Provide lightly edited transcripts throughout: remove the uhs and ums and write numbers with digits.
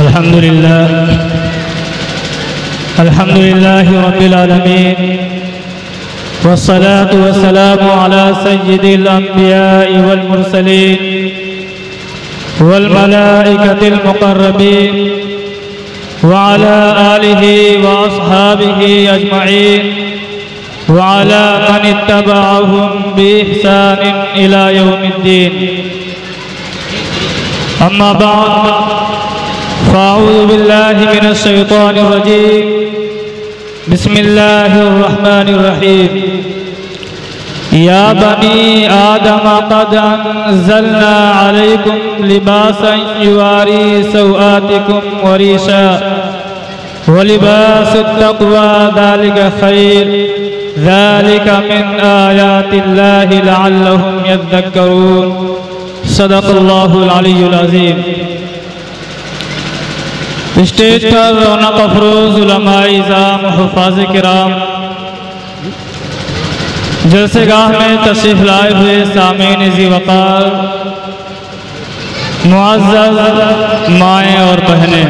अल्हम्दुलिल्लाह रब्बिल आलमीन वस्सलातु वस्सलामु अला सय्यिदिल अंबिया'i वल मुरसलीन वल मलाइकतिल मुक़र्रबीन व अला आलिहि व अस्हाबिहि अजमईन व अला मन इत्तबअहुम बि इहसानिन इला यौमिद्दीन। अम्मा बाद फ़अऊज़ु बिल्लाहि मिनश शैतानिर रजीम। बिस्मिल्लाहिर रहमानिर रहीम। या बनी आदम क़द अंज़लना अलैकुम लिबासन युवारी सौआतिकुम व रिशा व लिबासुत तक़वा ज़ालिका खैर ज़ालिका मिन आयातिल्लाहि लअल्लहुम यज़्ज़क्करून। सदक़ल्लाहुल अलीयुल अज़ीम। स्टेज पर रौनक अफरोज़ उलमाए इज़ाम हुफ़ाज़ किराम, जलसेगाह में तशरीफ़ लाए हुए सामीन ज़ी वक़ार, मुअज़्ज़ज़ माएँ और बहनें,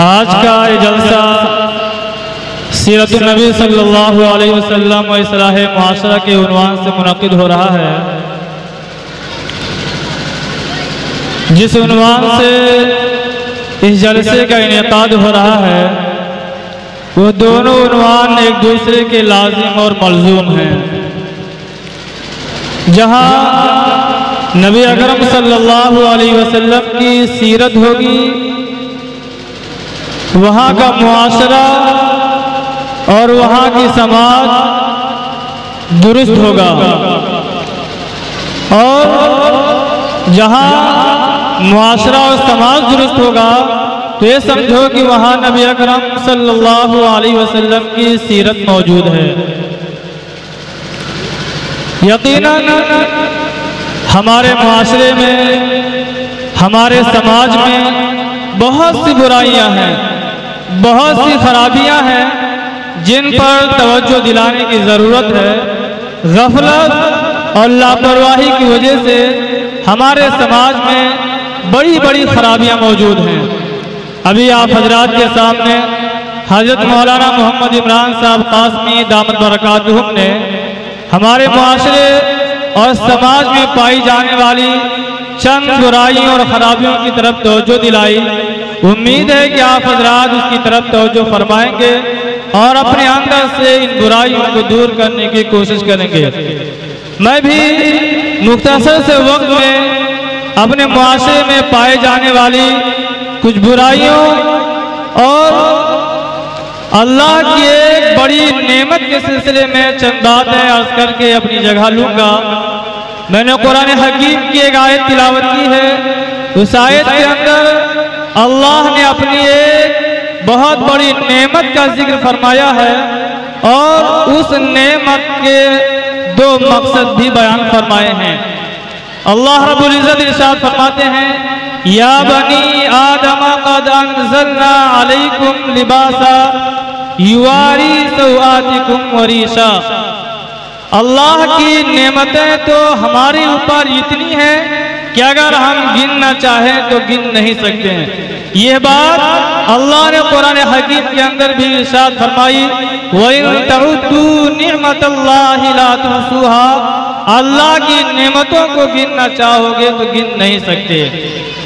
आज का ये जलसा सीरतुन नबी सल्लल्लाहु अलैहि वसल्लम व इस्लाह मुआशरा के उन्वान से मुनक़िद हो रहा है। जिस उन्वान से इस जलसे का इनेकाद हो रहा है वो दोनों उन्वान एक दूसरे के लाजिम और मलजूम हैं। जहाँ नबी अकरम सल्लल्लाहु अलैहि वसल्लम की सीरत होगी, वहाँ का मुआशरा और वहाँ की समाज दुरुस्त होगा, और जहाँ मुआशरा और समाज दुरुस्त होगा तो ये समझो कि वहाँ नबी अकरम सल्लल्लाहु अलैहि वसल्लम की सीरत मौजूद है। यकीनन हमारे मुआशरे में, हमारे समाज में बहुत सी बुराइयां हैं, बहुत सी खराबियां हैं जिन पर तवज्जो दिलाने की ज़रूरत है। गफलत और लापरवाही की वजह से हमारे समाज में बड़ी बड़ी खराबियां मौजूद हैं। अभी आप हजरात के सामने हजरत मौलाना मोहम्मद इमरान साहब कासमी दामत बरकातुहुम ने हमारे मुआशरे और समाज में पाई जाने वाली चंद बुराइयों और खराबियों की तरफ तवज्जो दिलाई। उम्मीद है कि आप हजरात उसकी तरफ तवज्जो फरमाएंगे और अपने अंदर से इन बुराइयों को दूर करने की कोशिश करेंगे। मैं भी मुख्तसर से वक्त में अपने मुआशरे में पाए जाने वाली कुछ बुराइयों और अल्लाह की एक बड़ी नेमत के सिलसिले में चंद बातें अर्ज करके अपनी जगह लूँगा। मैंने कुरान हकीम की एक आयत तिलावत की है। उस आयत के अंदर अल्लाह ने अपनी एक बहुत बड़ी नेमत का जिक्र फरमाया है और उस नेमत के दो मकसद भी बयान फरमाए हैं। अल्लाह रब्बुल इज़्ज़त इरशाद फरमाते हैं, या बनी आदम क़द अंज़लना अलैकुम लिबासा युवारी सौआतिकुम व रिशा। अल्लाह की नेमतें तो हमारे ऊपर इतनी हैं कि अगर हम गिनना चाहें तो गिन नहीं सकते हैं। यह बात अल्लाह ने कुरान हकीम के अंदर भी इरशाद फरमाई, व इन तउद्दू निअमतल्लाहि ला तुहसूहा। अल्लाह की नेमतों को गिनना चाहोगे तो गिन नहीं सकते।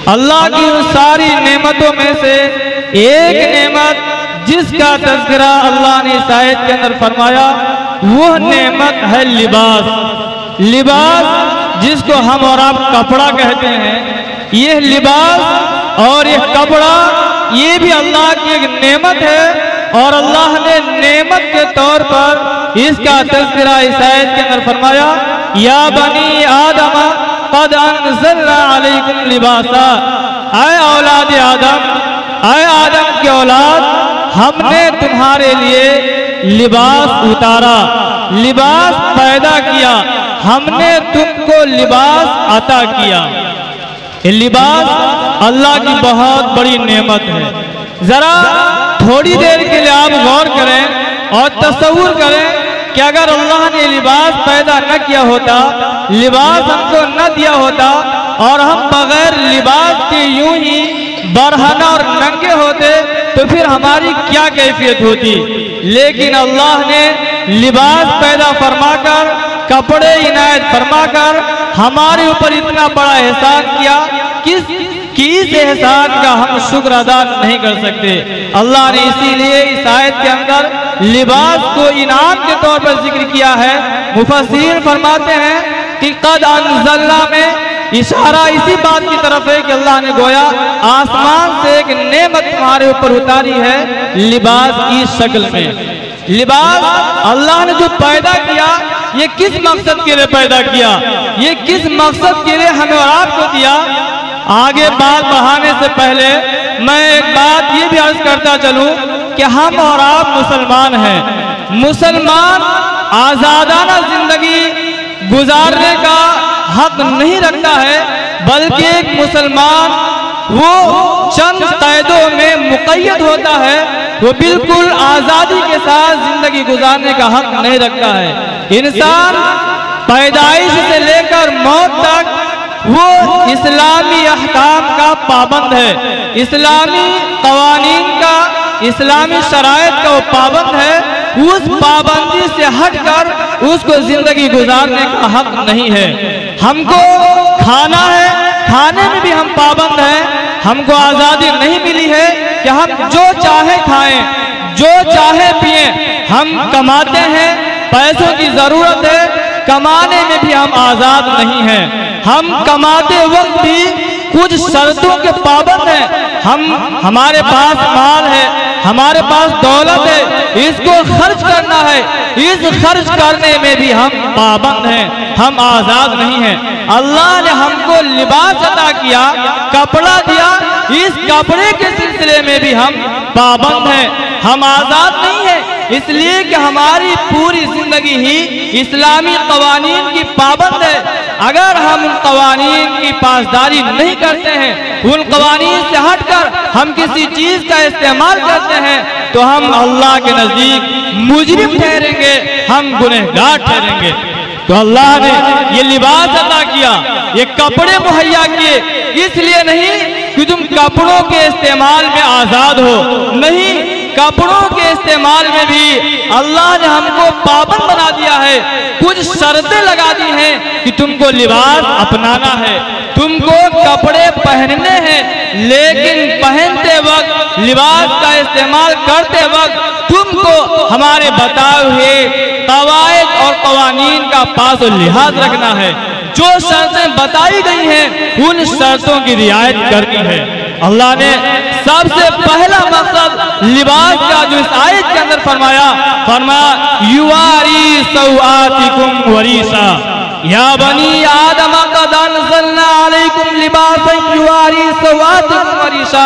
अल्लाह की उन सारी नेमतों में से एक नेमत जिसका तज़किरा अल्लाह ने इस आयत के अंदर फरमाया, वह नेमत है लिबास। लिबास जिसको हम और आप कपड़ा कहते हैं, यह लिबास और यह कपड़ा ये भी अल्लाह की एक नेमत है और अल्लाह ने नेमत के तौर पर इसका तज़किरा इस आयत के अंदर फरमाया, या बनी आदम क़द अंज़लना अलैकुम लिबासा। आए औलाद आदम, आए आदम की औलाद, हमने तुम्हारे लिए लिबास उतारा, लिबास पैदा किया, हमने तुमको लिबास अता किया। ये लिबास अल्लाह की बहुत बड़ी नेमत है। जरा थोड़ी देर के लिए आप गौर करें और तसव्वुर करें कि अगर अल्लाह ने लिबास पैदा न किया होता, लिबास हमको न दिया होता और हम बगैर लिबास के यूं ही बरहना और नंगे होते तो फिर हमारी क्या कैफियत होती। लेकिन अल्लाह ने लिबास पैदा फरमाकर, कपड़े इनायत फरमाकर हमारे ऊपर इतना बड़ा एहसान किया कि इस एहसान का हम शुक्र अदा नहीं कर सकते। अल्लाह ने इसीलिए इस आयत के अंदर लिबास को इनाम के तौर पर जिक्र किया है। मुफस्सिरीन फरमाते हैं कि कद अंज़लना में इशारा इसी बात की तरफ है कि अल्लाह ने गोया आसमान से एक नेमत तुम्हारे ऊपर उतारी है लिबास की शक्ल में। लिबास अल्लाह ने जो पैदा किया, ये किस मकसद के लिए पैदा किया, ये किस मकसद के लिए हमें और आपको दिया। आगे बात बढ़ाने से पहले मैं एक बात ये भी अर्ज करता चलूं कि हम और आप मुसलमान हैं। मुसलमान आजादाना जिंदगी गुजारने का हक नहीं रखता है, बल्कि एक मुसलमान वो चंद कायदों में मुक़य्यद होता है, वो बिल्कुल आज़ादी के साथ जिंदगी गुजारने का हक नहीं रखता है। इंसान पैदाइश से लेकर मौत तक वो इस्लामी अहकाम का पाबंद है, इस्लामी कवानीन का, इस्लामी शराइत का वो पाबंद है। उस पाबंदी से हटकर उसको जिंदगी गुजारने का हक नहीं है। हमको खाना है, खाने में भी हम पाबंद हैं। हमको आज़ादी नहीं मिली है कि हम जो चाहे खाएं, जो चाहे पिएं। हम कमाते हैं, पैसों की जरूरत है, कमाने में भी हम आज़ाद नहीं हैं। हम कमाते वक्त भी कुछ शर्तों के पाबंद हैं। हमारे पास माल है, हमारे पास दौलत है, इसको खर्च करना है, इस खर्च करने में भी हम पाबंद हैं, हम आज़ाद नहीं हैं। अल्लाह ने हमको लिबास अता किया, कपड़ा दिया, इस कपड़े के सिलसिले में भी हम पाबंद हैं, हम आज़ाद नहीं हैं। इसलिए कि हमारी पूरी जिंदगी ही इस्लामी कवानीन की पाबंद है। अगर हम उन कवानीन की पासदारी नहीं करते हैं, उन कवानीन से हटकर हम किसी चीज का इस्तेमाल करते हैं, तो हम अल्लाह के नजदीक मुजरिम ठहरेंगे, हम गुनहगार ठहरेंगे। तो अल्लाह ने ये लिबास अता किया, ये कपड़े मुहैया किए, इसलिए नहीं कि तुम कपड़ों के इस्तेमाल में आजाद हो, नहीं, कपड़ों के इस्तेमाल में भी अल्लाह ने हमको पाबंद बना दिया है। कुछ शर्तें लगा दी हैं कि तुमको लिबास अपनाना है, तुमको कपड़े पहनने हैं, लेकिन पहनते वक्त, लिबास का इस्तेमाल करते वक्त तुमको हमारे बताए हुए कवायद और कवानीन का पास और लिहाज रखना है। जो शर्तें बताई गई हैं उन शर्तों की रियायत करनी है। अल्लाह ने सबसे पहला मकसद लिबास का जो इस आयत के अंदर फरमाया युवारी सौआतिकुम वरीसा या बनी आदम कद अंज़लना अलैकुम लिबासन युवारी सौआतिकुम वरीसा।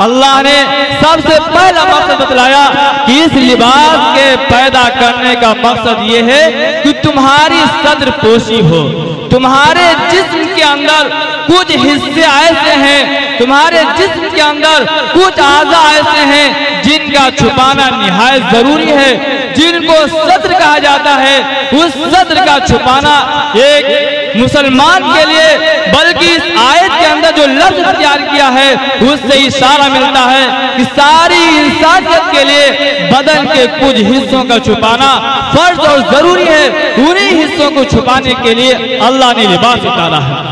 अल्लाह ने सबसे पहला मकसद बतलाया कि इस लिबास के पैदा करने का मकसद ये है कि तुम्हारी सदर पोशी हो। तुम्हारे जिस्म के अंदर कुछ हिस्से ऐसे हैं, तुम्हारे जिस्म के अंदर कुछ आज़ा ऐसे हैं जिनका छुपाना निहायत जरूरी है, जिनको सद्र कहा जाता है। उस सद्र का छुपाना एक मुसलमान के लिए, बल्कि इस आयत के अंदर जो लफ्ज तैयार किया है उससे इशारा मिलता है कि सारी इंसानियत के लिए बदन के कुछ हिस्सों का छुपाना फर्ज और जरूरी है। उन्हीं हिस्सों को छुपाने के लिए अल्लाह ने लिबास उतारा है।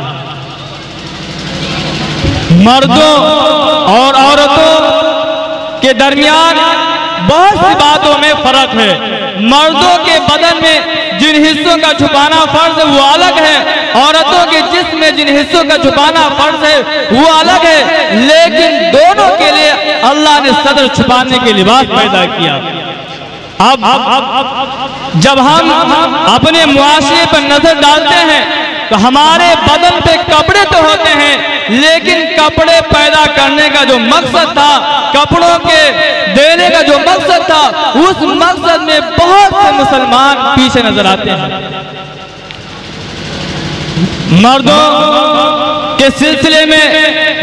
मर्दों और औरतों के दरमियान बहुत सी बातों में फर्क है। मर्दों के बदन में जिन हिस्सों का छुपाना फर्ज है वो अलग है, औरतों के जिस्म में जिन हिस्सों का छुपाना फर्ज है वो अलग है, लेकिन दोनों के लिए अल्लाह ने सदर छुपाने के लिबास पैदा किया। अब जब हम अपने मुआशरे पर नजर डालते हैं तो हमारे बदन पे कपड़े तो होते हैं, लेकिन कपड़े पैदा करने का जो मकसद था, कपड़ों के देने का जो मकसद था, उस मकसद में बहुत से मुसलमान पीछे नजर आते हैं। मर्दों के सिलसिले में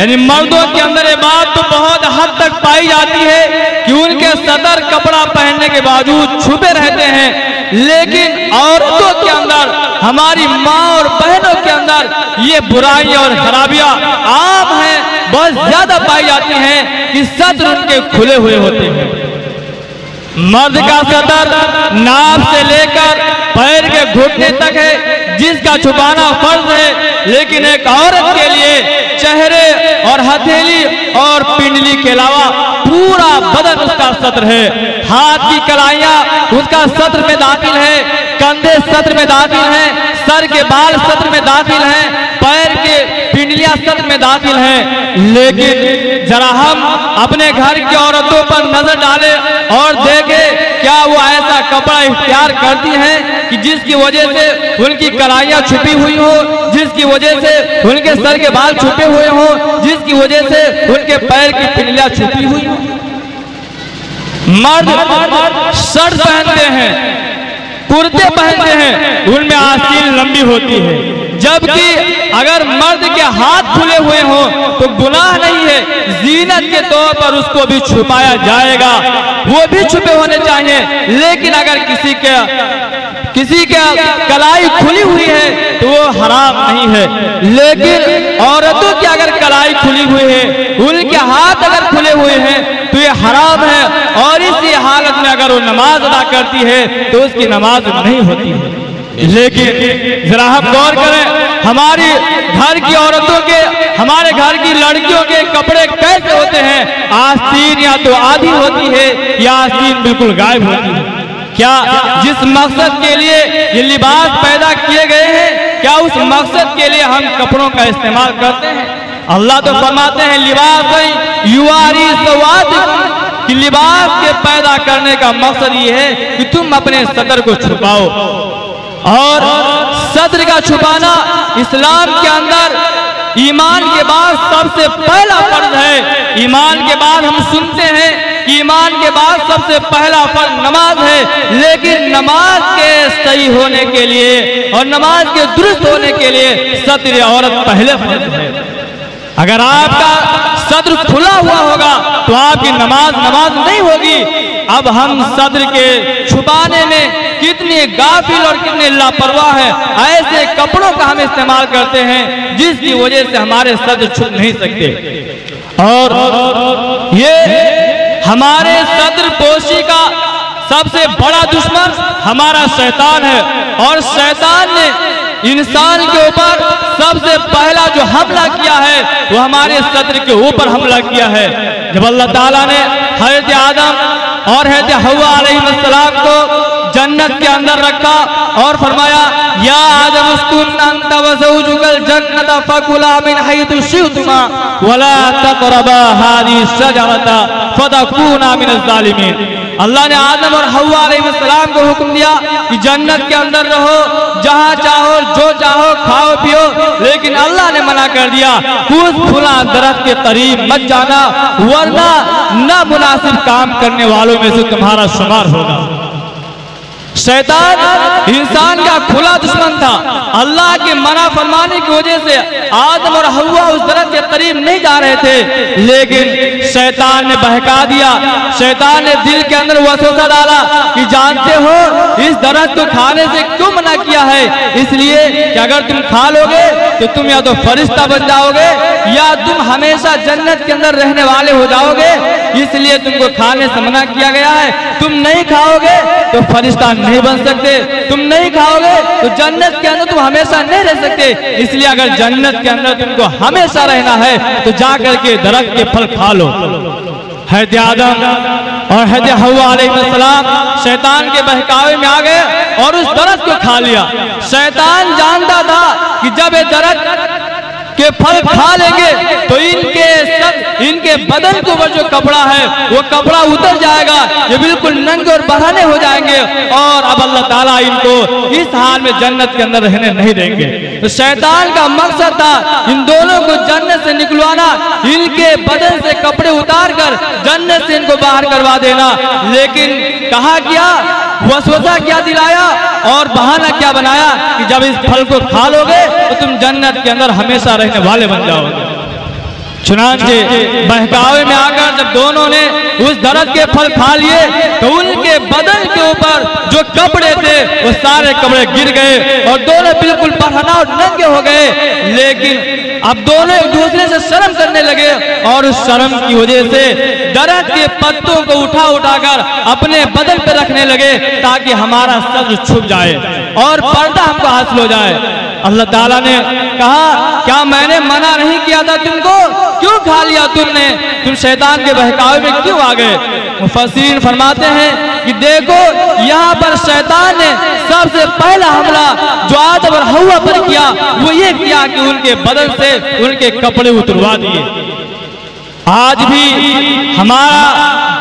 यानी मर्दों के अंदर ये बात तो बहुत हद तक पाई जाती है कि उनके सदर कपड़ा पहनने के बावजूद छुपे रहते हैं, लेकिन औरतों के अंदर हमारी माँ और बहनों के अंदर ये बुराइयां और खराबियां आम हैं, बहुत ज्यादा पाई जाती हैं कि सत्र उनके खुले हुए होते हैं। मर्द का सतर नाभ से लेकर पैर के घुटने तक है, जिसका छुपाना फर्ज है, लेकिन एक औरत के लिए चेहरे और हथेली और पिंडली के अलावा पूरा बदन उसका सत्र है। हाथ की कलाइयां उसका सत्र में दाखिल है, कंधे सत्र में दाखिल हैं, सर के बाल सत्र में दाखिल हैं, पैर के पिंडलियां सत्र में दाखिल हैं। लेकिन जरा हम अपने घर की औरतों पर नजर डालें और देखें क्या वो ऐसा कपड़ा इख्तियार करती हैं कि जिसकी वजह से उनकी कलाइयां छुपी हुई हो, जिसकी वजह से उनके सर के बाल छुपे हुए हो, जिसकी वजह से उनके पैर की पिंडलियां छुपी हुई हो। मर्द शर्ट पहनते हैं, कुर्ते पहनते हैं, उनमें आस्तीन लंबी होती है, जबकि अगर मर्द के हाथ खुले हुए हों तो गुनाह नहीं है, जीनत के तौर पर उसको भी छुपाया जाएगा, वो भी छुपे होने चाहिए। लेकिन अगर किसी के कलाई खुली हुई है तो वो हराम नहीं है। लेकिन औरतों की अगर कलाई खुली हुई है, उनके हाथ अगर खुले हुए हैं तो ये हराम है, और इसी हालत में अगर वो नमाज अदा करती है तो उसकी नमाज नहीं होती है। लेकिन जरा हम गौर करें, हमारी घर की औरतों के, हमारे घर की लड़कियों के कपड़े कैसे होते हैं। आस्तीन या तो आधी होती है या आस्तीन बिल्कुल गायब होती है। क्या जिस मकसद के लिए ये लिबास पैदा किए गए हैं, क्या उस मकसद के लिए हम कपड़ों का इस्तेमाल करते हैं? अल्लाह तो फरमाते हैं लिबास युवारी सवाद, कि लिबास के पैदा करने का मकसद ये है कि तुम अपने सतर को छुपाओ। और सत्र का छुपाना इस्लाम के अंदर ईमान के बाद सबसे पहला फर्ज है। ईमान के बाद हम सुनते हैं कि ईमान के बाद सबसे पहला फर्ज नमाज है, लेकिन नमाज के सही होने के लिए और नमाज के दुरुस्त होने के लिए सत्र औरत पहले फर्ज है। अगर आपका सत्र खुला हुआ होगा तो आपकी नमाज नहीं होगी। अब हम सत्र के छुपाने में कितने गाफिल और कितने लापरवाह है, ऐसे कपड़ों का हम इस्तेमाल करते हैं जिसकी वजह से हमारे सत्र छुप नहीं सकते। और ये हमारे सत्र पोशी का सबसे बड़ा दुश्मन हमारा शैतान है, और शैतान ने इंसान के ऊपर सबसे पहला जो हमला किया है वो हमारे सत्र के ऊपर हमला किया है। जब अल्लाह ताला ने हज़रत आदम और हज़रत हव्वा अलैहिस्सलाम को जन्नत के अंदर रखा और फरमाया या आदम उस्कुन अंत व ज़ौजुकल जन्नत फकुला मिन हैतु शि'तुमा वला तक़रबा हादिहि शजरता फतकूना मिनज़ ज़ालिमीन। अल्लाह ने आदम और हव्वा अलैहिस्सलाम को हुक्म दिया कि जन्नत के अंदर रहो, जहाँ चाहो जो चाहो खाओ पियो, लेकिन अल्लाह ने मना कर दिया उस फुला दरख्त के करीब मत जाना, वरना नामुनासिब काम करने वालों में से तुम्हारा शुमार होगा। शैतान इंसान का खुला दुश्मन था। अल्लाह के मना फरमाने की वजह से आदम और हव्वा उस दरख्त के करीब नहीं जा रहे थे, लेकिन शैतान ने बहका दिया। शैतान ने दिल के अंदर वसवसा डाला कि जानते हो इस दरख्त को खाने से क्यों मना किया है, इसलिए कि अगर तुम खा लोगे तो तुम या तो फरिश्ता बन जाओगे या तुम हमेशा जन्नत के अंदर रहने वाले हो जाओगे, इसलिए तुमको खाने से मना किया गया है। तुम नहीं खाओगे तो फरिश्ता नहीं बन सकते, तुम नहीं खाओगे तो जन्नत के अंदर तुम हमेशा नहीं रह सकते, इसलिए अगर जन्नत के अंदर तुमको हमेशा रहना है तो जाकर के दरख्त के फल खा लो। हज़रत आदम और हज़रत हव्वा अलैहिस्सलाम शैतान के बहकावे में आ गए और उस दरख्त को खा लिया। शैतान जानता था कि जब ये दरख्त के फल खा लेंगे तो इनके बदन के ऊपर जो कपड़ा है वो कपड़ा उतर जाएगा, ये बिल्कुल नंगे और बहाने हो जाएंगे, और अब अल्लाह ताला इनको इस हाल में जन्नत के अंदर रहने नहीं देंगे। तो शैतान का मकसद था इन दोनों को जन्नत से निकलवाना, इनके बदन से कपड़े उतार कर जन्नत से इनको बाहर करवा देना। लेकिन कहा क्या, वसवसा क्या दिलाया और बहाना क्या बनाया कि जब इस फल को खा लोगे तो तुम जन्नत के अंदर हमेशा रहने वाले बन जाओगे। चुनांचे बहकावे में आकर जब दोनों ने उस दरख्त के फल खा लिए तो उनके बदन के ऊपर जो कपड़े थे वो सारे कपड़े गिर गए और दोनों बिल्कुल बरहना और नंगे हो गए। लेकिन अब दोनों एक दूसरे से शर्म करने लगे और उस शर्म की वजह से दरख्त के पत्तों को उठा उठाकर अपने बदन पर रखने लगे ताकि हमारा सर छुप जाए और पर्दा हमको हासिल हो जाए। अल्लाह ताला ने कहा, क्या मैंने मना नहीं किया था तुमको? क्यों खा लिया तुमने? तुम शैतान के बहकावे में क्यों आ गए? मुफस्सिरीन फरमाते हैं कि देखो यहाँ पर शैतान ने सबसे पहला हमला जो आदम और हव्वा पर किया वो ये किया कि उनके बदन से उनके कपड़े उतरवा दिए। आज भी हमारा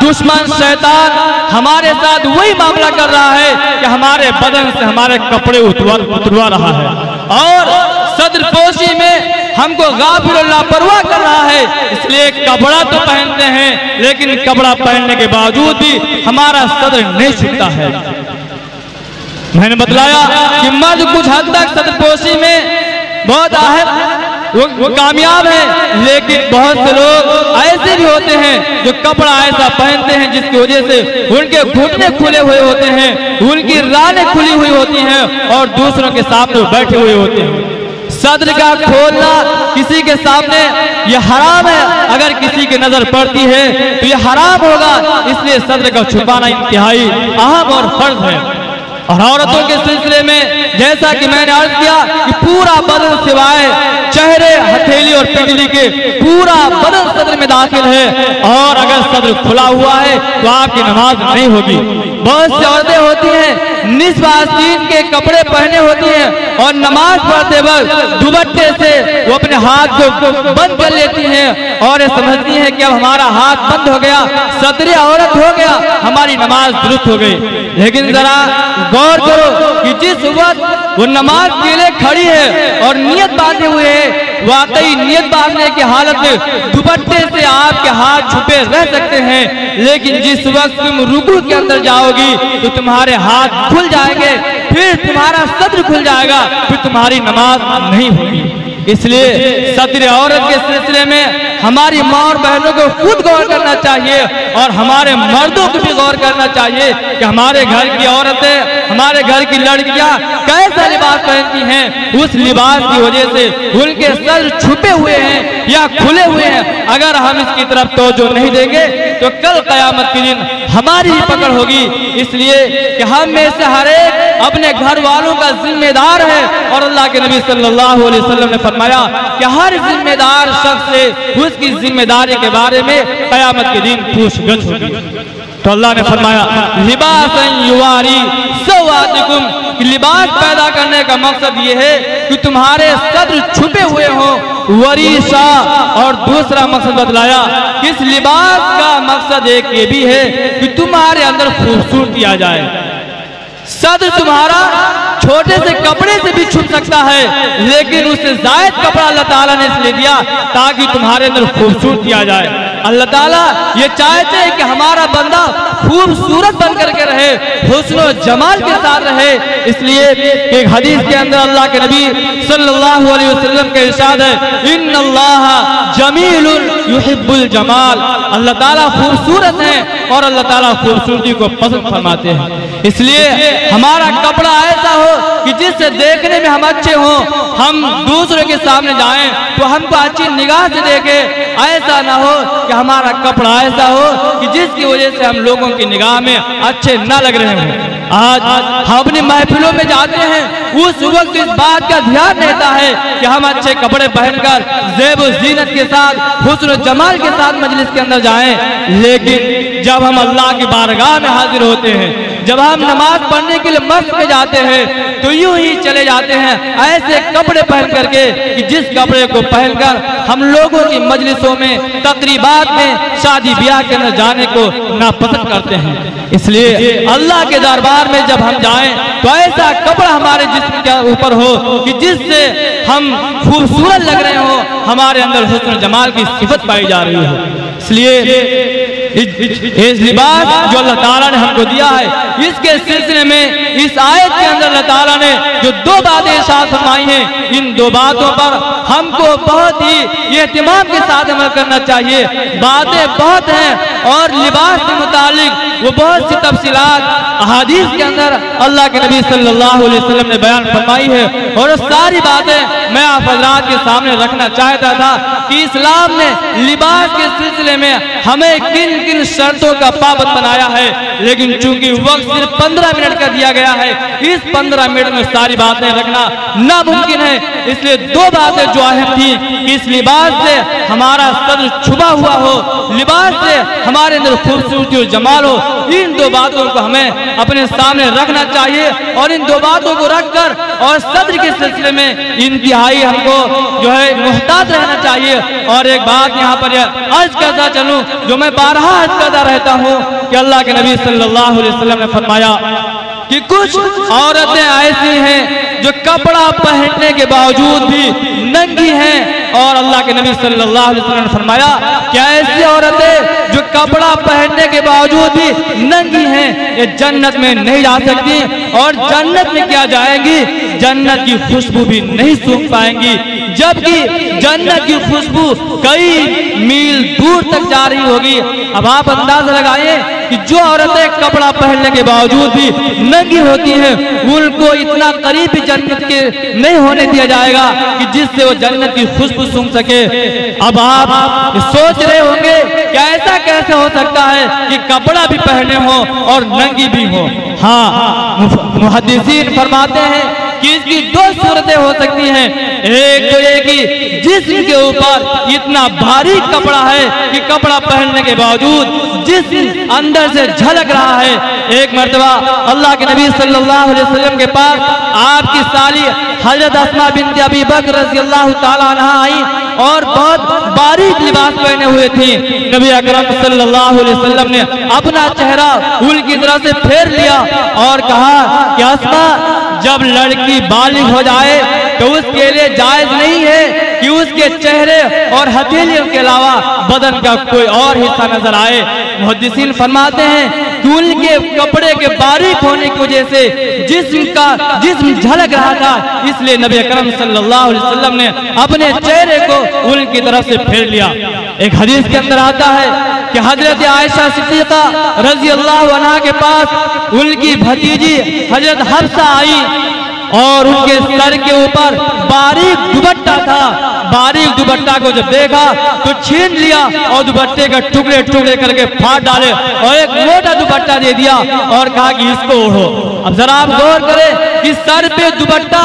दुश्मन शैतान हमारे साथ वही मामला कर रहा है कि हमारे बदन से हमारे कपड़े उतरवा रहा है और सदरपोशी में हमको गाफिल और लापरवाह कर रहा है। इसलिए कपड़ा तो पहनते हैं लेकिन कपड़ा पहनने के बावजूद भी हमारा सदर नहीं छुपता है। मैंने बतलाया कि मर्द कुछ हद तक सदरपोशी में बहुत वो कामयाब है, लेकिन बहुत से लोग ऐसे भी होते हैं जो कपड़ा ऐसा पहनते हैं जिसकी वजह से उनके घुटने खुले हुए होते हैं, उनकी रानें खुली हुई होती हैं और दूसरों के सामने बैठे हुए होते हैं। सदर का खोलना किसी के सामने ये हराम है। अगर किसी की नजर पड़ती है तो ये हराम होगा, इसलिए सदर का छुपाना इंतहाई अहम और फर्ज है। और औरतों के सिलसिले में जैसा कि मैंने अर्ज किया कि पूरा बदन सिवाय चेहरे, हथेली और पिंडली के पूरा बदन सदर में दाखिल है और अगर सदर खुला हुआ है तो आपकी नमाज नहीं होगी। बहुत सी औरतें होती हैं निस्फ आस्तीन के कपड़े पहने होती हैं और नमाज पढ़ते वक्त दुपट्टे से वो अपने हाथ को बंद कर लेती हैं और समझती हैं कि अब हमारा हाथ बंद हो गया, सदर औरत हो गया, हमारी नमाज दुरुस्त हो गई। लेकिन जरा गौर करो कि जिस वक्त वो नमाज के लिए खड़ी है और नियत बांधे हुए है, वाकई नियत बांधने की हालत में दुपट्टे से आपके हाथ छुपे रह सकते हैं, लेकिन जिस वक्त तुम रुकू के अंदर जाओगी तो तुम्हारे हाथ खुल जाएंगे, फिर तुम्हारा सदर खुल जाएगा, फिर तुम्हारी नमाज नहीं होगी। इसलिए सदर औरत के सिलसिले में हमारी माँ और बहनों को खुद गौर करना चाहिए और हमारे मर्दों को भी गौर करना चाहिए कि हमारे घर की औरतें, हमारे घर की लड़कियां कैसा लिबास पहनती हैं। उस लिबास की वजह से उनके सर छुपे हुए हैं या खुले हुए हैं। अगर हम इसकी तरफ तवज्जो नहीं देंगे तो कल कयामत के दिन हमारी ही पकड़ होगी। इसलिए कि हम में से हर एक अपने घर वालों का जिम्मेदार है और अल्लाह के नबी सल्लल्लाहु अलैहि वसल्लम ने फरमाया कि हर जिम्मेदार शख्स से उसकी जिम्मेदारी के बारे में कयामत के दिन पूछगछ होगी। तो अल्लाह ने फरमाया लिबासन युवारी सवातिकुम, कि लिबास पैदा करने का मकसद ये है कि तुम्हारे सद्र छुपे हुए हों, वरीशा, और दूसरा मकसद बतलाया कि इस लिबास का मकसद एक ये भी है कि तुम्हारे अंदर खूबसूरती आ जाए। सद्र तुम्हारा छोटे से कपड़े से भी छुप सकता है, लेकिन उससे जायद कपड़ा अल्लाह ताला ने इसलिए दिया ताकि तुम्हारे अंदर खूबसूरती आ जाए। अल्लाह ताला ये चाहते हैं कि हमारा बंदा खूबसूरत बन करके रहे, हुस्न और जमाल के साथ रहे। इसलिए एक हदीस के अंदर अल्लाह के नबी सल्लल्लाहु अलैहि वसल्लम का इरशाद है, इन्नल्लाह जमीलुन युहिब्बुल जमाल, अल्लाह ताला खूबसूरत है और अल्लाह ताला खूबसूरती को पसंद फरमाते हैं। इसलिए हमारा कपड़ा ऐसा हो कि जिससे देखने में हम अच्छे हों, हम दूसरों के सामने जाएं तो हमको अच्छी निगाह से देखें। ऐसा ना हो कि हमारा कपड़ा ऐसा हो कि जिसकी वजह से हम लोगों की निगाह में अच्छे ना लग रहे हों। आज हम अपनी महफिलों में जाते हैं, उस वक्त इस बात का ध्यान रहता है कि हम अच्छे कपड़े पहनकर ज़ेब और ज़ीनत के साथ, हुस्न और जमाल के साथ मजलिस के अंदर जाएं। लेकिन जब हम अल्लाह की बारगाह में हाजिर होते हैं, जब हम नमाज पढ़ने के लिए मस्जिद में जाते हैं, तो यूं ही चले जाते हैं ऐसे कपड़े पहन करके कि जिस कपड़े को पहनकर हम लोगों की मजलिसों में, तकरीबात में, शादी ब्याह के अंदर जाने को नापसंद करते हैं। इसलिए अल्लाह के दरबार में जब हम जाएं तो ऐसा कपड़ा हमारे जिस्म के ऊपर हो कि जिससे हम खूबसूरत लग रहे हो, हमारे अंदर हुस्न जमाल की सिफत पाई जा रही हो। इसलिए इस लिबास जो अल्लाह ताला ने हमको दिया है, इसके सिलसिले में इस आयत के अंदर अल्लाह ताला ने जो दो बातें इरशाद फरमाई हैं, इन दो बातों पर हमको बहुत ही एहतिमाम के साथ अमल करना चाहिए। बातें बहुत हैं और लिबास के मुतालिक वो बहुत सी तफसीलात अहादीस के अंदर अल्लाह के नबी सल्लल्लाहु अलैहि वसल्लम ने बयान फरमाई है। और सारी बातें मैं आप हज़रात के सामने रखना चाहता था कि इस्लाम ने लिबास के सिलसिले में हमें किन किन शर्तों का पाबंद बनाया है, लेकिन चूंकि वक्त सिर्फ 15 मिनट का दिया गया है, इस 15 मिनट में सारी बातें रखना नामुमकिन है। इसलिए दो बातें जो अहम थी कि इस लिबास से हमारा सर छुपा हुआ हो, लिबास से हमारे अंदर खूबसूरती और जमाल हो, इन दो बातों को हमें अपने सामने रखना चाहिए। और इन दो बातों को रखकर और सब्र के सिलसिले में इंतहाई हमको जो है मुहतात रहना चाहिए। और एक बात यहाँ पर अर्ज करता चलूं जो मैं बारहा अर्ज करता रहता हूँ कि अल्लाह के नबी सल्लल्लाहु अलैहि वसल्लम ने फरमाया कि कुछ औरतें ऐसी हैं जो कपड़ा पहनने के बावजूद भी नंगी हैं। और अल्लाह के नबी सल्लल्लाहु अलैहि वसल्लम ने फरमाया क्या ऐसी औरतें जो कपड़ा पहनने के बावजूद भी नंगी हैं, ये जन्नत में नहीं जा सकती। और जन्नत में क्या जाएंगी, जन्नत की खुशबू भी नहीं सूंघ पाएंगी, जबकि जन्नत की खुशबू कई मील दूर तक जा रही होगी। अब आप अंदाजा लगाइए कि जो औरतें कपड़ा पहनने के बावजूद भी नंगी होती हैं, उनको इतना करीब जन्नत के नहीं होने दिया जाएगा कि जिससे वो जन्नत की खुशबू सूंघ सके। अब आप सोच रहे होंगे क्या ऐसा कैसे हो सकता है कि कपड़ा भी पहने हो और नंगी भी हो। हाँ, मुहद्दिसीन फरमाते हैं कि इसकी दो सूरतें हो सकती हैं। एक तो ये कि जिस्म के ऊपर इतना भारी कपड़ा है कि कपड़ा पहनने के बावजूद जिस्म अंदर से झलक रहा है। एक मर्तबा अल्लाह के नबी सल्लल्लाहु अलैहि वसल्लम के पास आपकी साली हजरत अस्मा बिन्त अबी बकर रज़ियल्लाहु ताला अन्हा आई और बहुत बारीक लिबास पहने हुए थी। नबी अकरम सल्लल्लाहु अलैहि वसल्लम ने अपना चेहरा उनकी तरफ से फेर लिया और कहा कि अस्मा, जब लड़की बालिग हो जाए तो उसके लिए जायज नहीं है कि उसके चेहरे और हथेलियों के अलावा बदन का कोई और हिस्सा नजर आए। मुहद्दिसीन फरमाते हैं कि उनके कपड़े के बारीक होने की वजह से जिस्म झलक रहा था, इसलिए नबी अकरम सल्लल्लाहु अलैहि वसल्लम ने अपने चेहरे को उनकी तरफ से फेर लिया। एक हदीस के अंदर आता है कि हजरत आयशा सिद्दीक़ा रज़ियल्लाहु अन्हा के पास उनकी भतीजी हजरत हफ्सा आई और उनके सर के ऊपर बारीक दुपट्टा था। बारीक दुपट्टा को जब देखा तो छीन लिया और दुपट्टे का टुकड़े टुकड़े करके फाड़ डाले और एक मोटा दुपट्टा दे दिया और कहा कि इसको ओढ़ो। अब जरा आप गौर करें कि सर पे दुपट्टा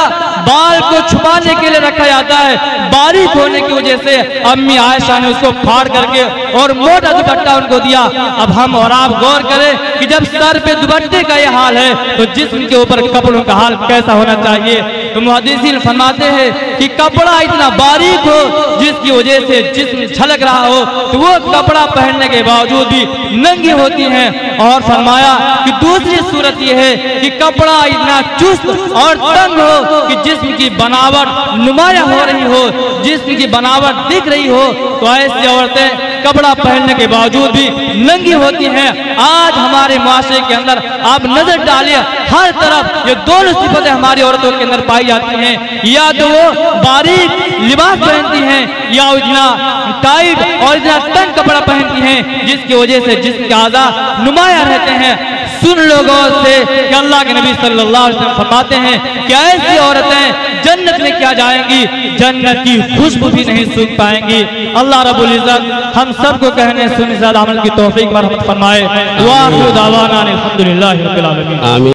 बाल को छुपाने के लिए रखा जाता है, बारीक होने की वजह से अम्मी आयशा ने उसको फाड़ करके और मोटा दुपट्टा उनको दिया। अब हम और आप गौर करें कि जब सर पे दुपट्टे का ये हाल है तो जिस्म के ऊपर कपड़ों का हाल कैसा होना चाहिए। तो मुहद्दिसीन फरमाते हैं कि कपड़ा इतना बारीक हो जिसकी वजह से जिस्म झलक रहा हो तो वो कपड़ा पहनने के बावजूद भी नंगी होती हैं। और फरमाया कि दूसरी सूरत ये है कि कपड़ा इतना चुस्त और तंग हो कि जिस्म की बनावट नुमाया हो रही हो, जिस्म की बनावट दिख रही हो, तो ऐसी औरतें कपड़ा पहनने के बावजूद भी नंगी होती हैं। आज हमारे माशरे के अंदर आप नजर डालिए, हर तरफ ये दोनों सिफतें हमारी औरतों के अंदर पाई जाती हैं। या तो वो बारीक लिबास पहनती हैं या इतना टाइट और इतना तंग कपड़ा पहनती हैं जिसकी वजह से जिसके आज़ा नुमाया रहते हैं। सुन लोगों से कि अल्लाह के नबी सल्लल्लाहु अलैहि वसल्लम फरमाते हैं कि ऐसी औरतें जन्नत में क्या जाएंगी, जन्नत की खुशबू भी नहीं सूंघ पाएंगी। अल्लाह रब्बुल इज्जत हम सबको कहने सुनने ज़्यादा अमल की तौफीक फरमाए। दुआ दावाना अल्हम्दुलिल्लाहि रब्बिल आलमीन।